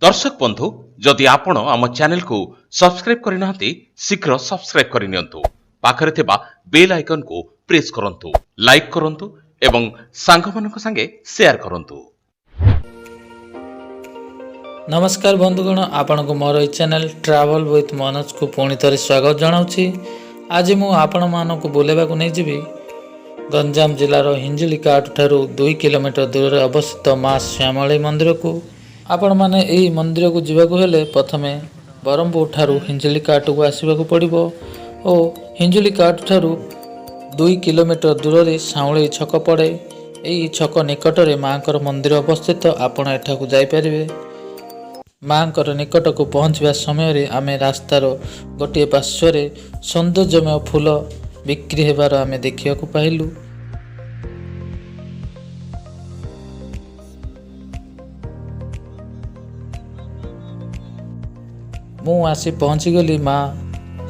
दर्शक बंधु जदि आपण आम चैनल को सब्सक्राइब करना शीघ्र सब्सक्राइब करनी पाखरे थिबा बेल आइकन को प्रेस करंतु लाइक करंतु एवं सांग मानक संगे शेयर करंतु। नमस्कार बंधुगण, आपण को मोर चैनल ट्रैवल विथ मनोज को पुणी थे स्वागत जनाऊँगी। आज मु आपण मानक बुलेवा को नहीं जीवी गंजाम जिलार हिंजुलीकाट ठारू 2 किलोमीटर दूर में अवस्थित माँ श्यामली मंदिर को आपण माने यही मंदिर को जीवा हेले प्रथमे ब्रह्मपुर ठारू हिंजुलीकाट को आसवाक पड़ो और हिंजुलीकाट ठारू 2 किलोमीटर दूर में साउली छक पड़े। यही छक निकट में माँ मंदिर अवस्थित। आपण एठाकू जाइपारे। माँ निकट को पहुँचवा समय आम रास्तार गोटे पार्श्व सौंदर्यमय फूल बिक्री हेबार आम देखा पाइलु। मु आसी पहुँचीगली माँ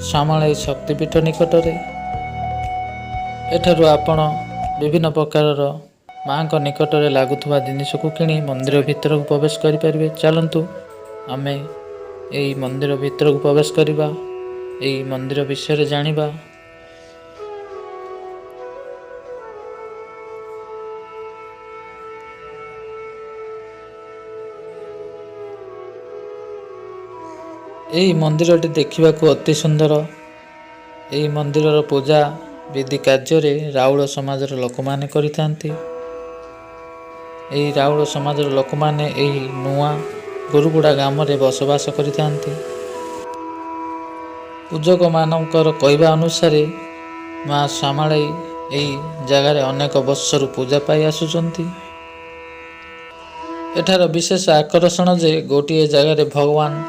श्यामली शक्तिपीठ निकट में। एठारू आपण विभिन्न प्रकार माँ निकट में लगुवा जिनिस को किणी मंदिर भितर को प्रवेश करें। चलतु आमे यही मंदिर भितर को प्रवेश करवा, यही मंदिर विषय जानिबा। यही मंदिरटी देखा अति सुंदर। यही मंदिर पूजा विधि कार्य राउल समाजर लोक मैंने करिथांती। राउल समाजर लोक मैंने यही नुआ गुरुगुड़ा ग्राम में बसवास करिथांती। पूजक मानकर कहवा अनुसार माँ श्यामली यही जगार अनेक वर्षर पूजा पाई आसुचंती। एठार विशेष आकर्षण जे गोटे जगार भगवान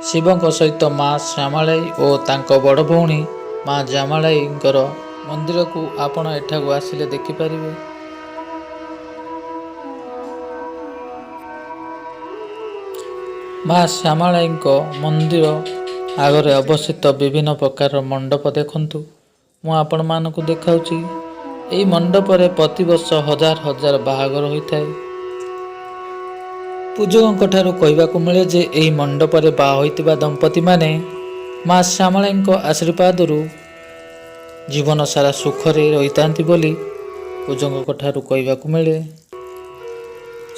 शिवों सहित माँ श्यामली और तांको बड़ भौणी माँ श्यामली मंदिर को आपण एठाकू आसिले देखिपारे। माँ श्यामली मंदिर आगरे अवस्थित विभिन्न प्रकार मंडप देखंतु। मु आपण मानकु देखाउची। एई मंडप रे प्रति वर्ष हजार हजार बाहागर होइथाय। पूजकों ठारू कहवाकू मिले जे एई मंडप रे बाहा होइतिबा दंपति माने माँ श्यामली आशीर्वाद जीवन सारा सुखरे रहितांती बोली पूजकों ठारू कहवाकू मिले।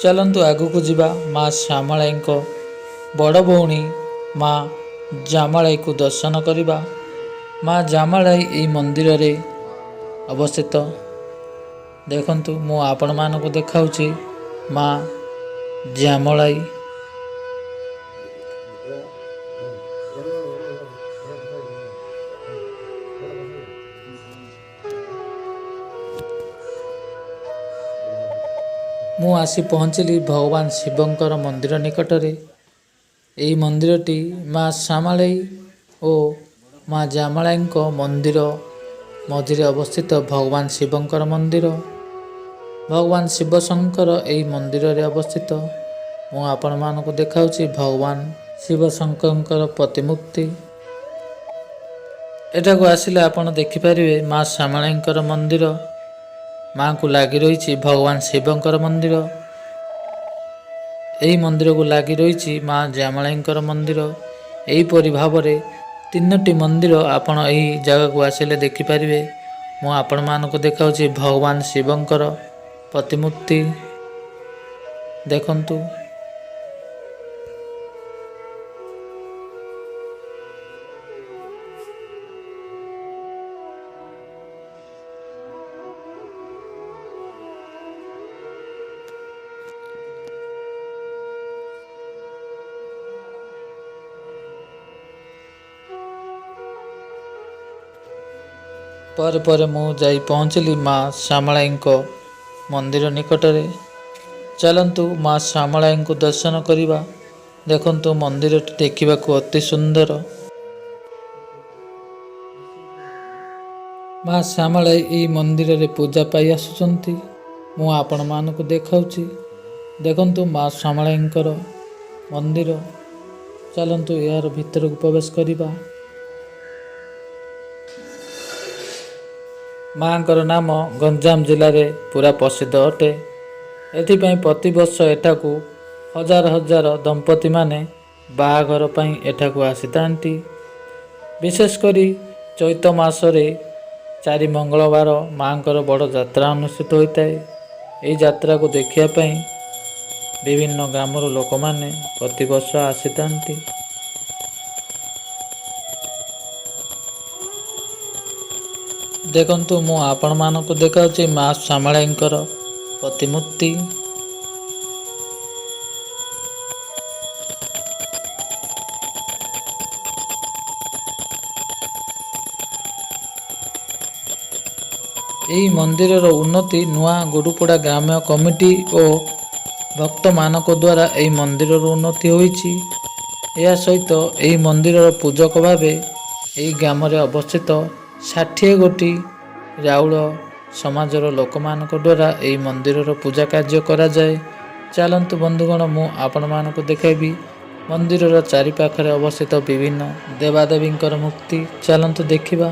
चलंतु आगुकू जीवा माँ श्यामली बड़ भौणी माँ जामलाई को दर्शन करवा। माँ जामलाई यही मंदिर रे अवस्थित। देखंतु मु आपण मानकु देखाउची माँ जामलाई। मु आसी पहुँचली भगवान शिवंकर मंदिर निकट रे। यही मंदिरटी माँ श्यामली और माँ जामलाई मंदिर मझिरे अवस्थित भगवान शिवंकर मंदिर। भगवान शिव शंकर यही मंदिर रे अवस्थित। मु आपण मानकु देखाउची भगवान शिव शंकर प्रतिमूर्ति। एठाकू आसिले आपण देखिपारे माँ श्यामली मंदिर। माँ को लगी रही भगवान शिवंकर मंदिर। यही मंदिर को लगी रही माँ जामलाई मंदिर। यहीपरि भाव में 3टी मंदिर आपण यही जगह को आसिले देखिपारे। मु आपण मानकु देखाउची भगवान शिवंकर प्रतिमूर्ति। देखंतु पर मु जाई पहुँचली माँ श्यामलाई मंदिर निकट में। चलंतु माँ श्यामलाई को दर्शन करवा। देखंतु मंदिर देखा अति सुंदर। माँ श्यामलाई यही मंदिर रे पूजा पाई आसुचंती। मु आपण मानकु देखाउची। देखंतु माँ श्यामलाई मंदिर। चलंतु यार भीतर को प्रवेश करवा। माँ नाम गंजाम जिले में पूरा प्रसिद्ध अटे। एथिपाई प्रति वर्ष एठाकू ହଜାର ହଜାର ଦମ୍ପତିମାନେ ବାହାଘର ପାଇଁ ଏଠାକୁ ଆସିଥାନ୍ତି। ବିଶେଷ କରି ଚୈତ ମାସରେ 4 ମଙ୍ଗଳବାର ମାଙ୍କର ବଡ଼ ଯାତ୍ରା ଅନୁଷ୍ଠିତ ହୋଇଥାଏ। ଏହି ଯାତ୍ରାକୁ ଦେଖିବା ପାଇଁ ବିଭିନ୍ନ ଗ୍ରାମରୁ ଲୋକମାନେ ପ୍ରତିବର୍ଷ ଆସିଥାନ୍ତି। ଦେଖନ୍ତୁ, ମୁଁ ଆପଣମାନଙ୍କୁ ଦେଖାଉଛି ମା ଶ୍ୟାମଳାଇଙ୍କର ପ୍ରତିମୂର୍ତ୍ତି। ଏହି ମନ୍ଦିରର ଉନ୍ନତି ନୂଆ ଗୁରୁପଡ଼ା ଗ୍ରାମ୍ୟ କମିଟି ଓ ଭକ୍ତମାନଙ୍କ ଦ୍ୱାରା ଏହି ମନ୍ଦିରର ଉନ୍ନତି ହୋଇଛି। ଏହା ସହିତ ଏହି ମନ୍ଦିରର ପୂଜକ ଭାବେ ଏହି ଗ୍ରାମରେ ଅବସ୍ଥିତ 60 ଗୋଟି ରାଉଳ ସମାଜର ଲୋକମାନଙ୍କ ଦ୍ୱାରା ଏହି ମନ୍ଦିରର ପୂଜା କାର୍ଯ୍ୟ କରାଯାଏ। ଚାଲନ୍ତୁ ବନ୍ଧୁଗଣ, ମୁଁ ଆପଣମାନଙ୍କୁ ଦେଖାଇବି ମନ୍ଦିରର ଚାରିପାଖରେ ଅବସ୍ଥିତ ବିଭିନ୍ନ ଦେବାଦେବୀଙ୍କର ମୂର୍ତ୍ତି। ଚାଲନ୍ତୁ ଦେଖିବା।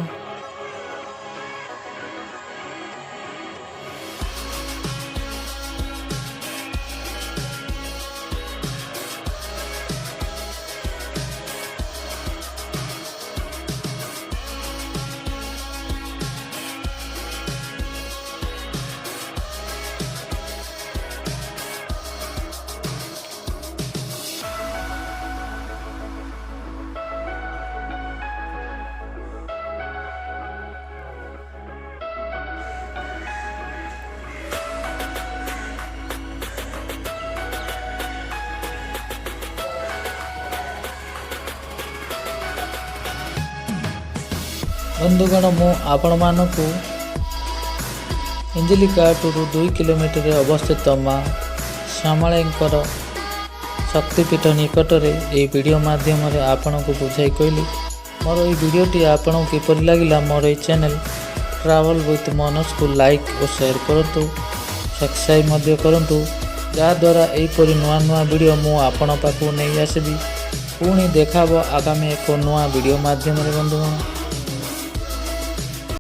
ବନ୍ଧୁଗଣ, ମୁଁ ଆପଣମାନଙ୍କୁ ହିଞ୍ଜିଲିକାଟରୁ 2 କିଲୋମିଟରରେ ଅବସ୍ଥିତ ମା ଶ୍ୟାମଳାଇଙ୍କର ଶକ୍ତିପୀଠ ନିକଟରେ ଏହି ଭିଡ଼ିଓ ମାଧ୍ୟମରେ ଆପଣଙ୍କୁ ବୁଝାଇ କହିଲି। ମୋର ଏହି ଭିଡ଼ିଓଟି ଆପଣଙ୍କୁ କିପରି ଲାଗିଲା, ମୋର ଏହି ଚ୍ୟାନେଲ୍ ଟ୍ରାଭେଲ୍ ୱିଥ୍ ମନୋଜକୁ ଲାଇକ୍ ଓ ସେୟାର କରନ୍ତୁ, ସବସ୍କ୍ରାଇବ୍ ମଧ୍ୟ କରନ୍ତୁ, ଯାହାଦ୍ୱାରା ଏହିପରି ନୂଆ ନୂଆ ଭିଡ଼ିଓ ମୁଁ ଆପଣ ପାଖକୁ ନେଇ ଆସିବି। ପୁଣି ଦେଖାବ ଆଗାମୀ ଏକ ନୂଆ ଭିଡ଼ିଓ ମାଧ୍ୟମରେ ବନ୍ଧୁଗଣ।